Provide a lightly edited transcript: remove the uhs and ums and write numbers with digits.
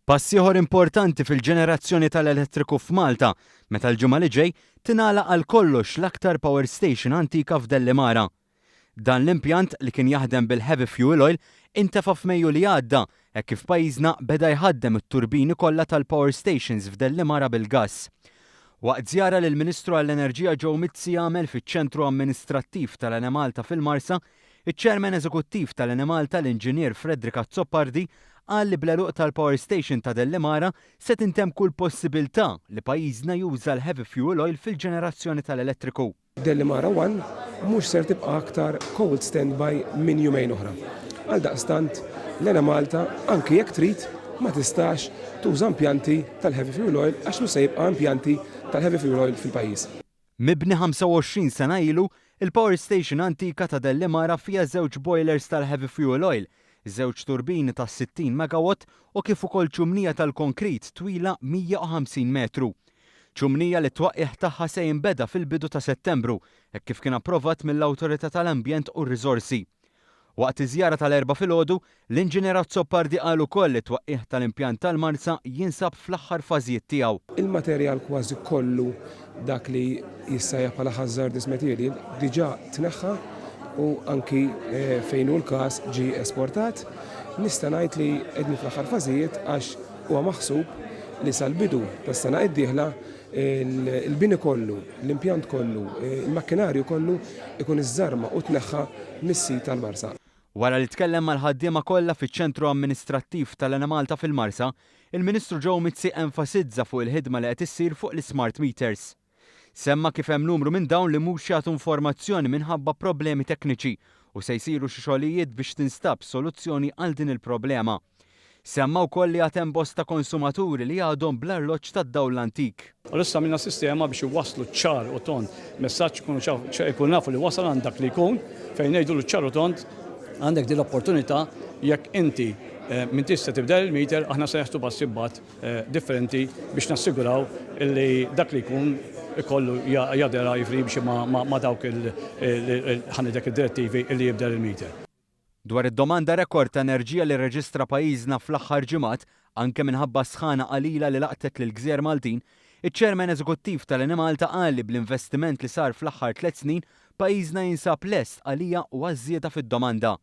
Pass ieħor importanti fil-ġenerazzjoni tal-elettriku f'Malta, meta l-ġimgħa li ġej tingħalaq għal kollox l-aktar power station antika f'Dellimara. Dan l-impjant li kien jaħdem bil-heavy fuel oil intefa' f'Mejju li għadda, hekk kif pajjiżna beda jħaddem it-turbini kollha tal-power stations f'Dellimara bil-gass. Waqt żjara li l-Ministru għall-Enerġija Joe Mizzi għamel fiċ-ċentru amministrattiv tal-Enemalta fil-Marsa, iċ-Chairman Eżekuttiv tal-Enemalta l-Inġinier Fredrik Azzopardi qal li bl-għeluq tal-Power Station ta' Dellimara se tintemm kull possibilità li pajjiżna juża l-heavy fuel oil fil-ġenerazzjoni tal-elettriku. Dellimara 1 mhux ser tibqa' aktar cold standby minn jumejn oħra. Għaldaqstant l-Enemalta anke jekk trid ma tistax tuża impjanti tal-heavy fuel oil għax mhux se jibqa' impjanti tal-heavy fuel oil fil-pajjiż. Mibni 25 sena ilu, il-Power Station antika ta' Dellimara fiha żewġ boilers tal-heavy fuel oil, żewġ turbini ta' 60 megawatt u kif ukoll ċumnija tal-konkrit twila 150 metru. ċumnija li twaqqih tagħha se jinbeda fil-bidu ta' Settembru, hekk kif kien approvat mill-Awtorità tal-Ambjent u r-Riżorsi. Waqt iż-żjara tal-erba' filgħodu, l-Inġinier Azzopardi qal ukoll li twaqqih tal-impjant tal-Marsa jinsab fl-aħħar fażijiet tiegħu. Il-materjal kważi kollu dak li jissejjaħ bħala hazardous material diġà tneħħa u anki fejn hu l-każ ġie esportat. Nista' ngħid li qegħdin fl-aħħar fażijiet għax huwa maħsub li sal-bidu tas-sena d-dieħla il-bini kollu, l-impjant kollu, il-makkinarju kollu ikun iżżarma u tneħħa mis-sit tal-Marsa. Wara li tkellem mal-ħaddiema kollha fiċ-ċentru amministrattiv tal-Enemalta fil-Marsa, il-Ministru Joe Mizzi enfasizza fuq il-ħidma li qed issir fuq l-smart meters. Semma kif hemm numru minn dawn li mhux jagħtu informazzjoni minħabba problemi tekniċi u se jsiru xi xogħlijiet biex tinstab soluzzjoni għal din il-problema. Semma wkoll li għad hemm bosta konsumaturi li għadhom bl-arloġġ tad-dawl l-antik. Issa minna sistema biex iwasslu ċar u tont messaġġ ikun nafu li wasal għandak li jkun fejn ngħidu ċar u tont għandek din l-opportunità jekk inti minn tista' tibdel il-meter aħna se neħtu passibbat differenti biex nassiguraw li dak li jkun ikollu jadera jifri biex ma dawk ħanidek id-direttivi li jibdel il-meter. Dwar id-domanda rekord ta' enerġija li rreġistra pajjiżna fl-aħħar ġimgħat anke minħabba sħana qalila li laqtet lill-Gżejjer Maltin, iċ-Chairman Eżekuttiv tal-Enemalta qal li bl-investiment li sar fl-aħħar 3 snin pajjiżna jinsab lest għalija u għażieda fid-domanda.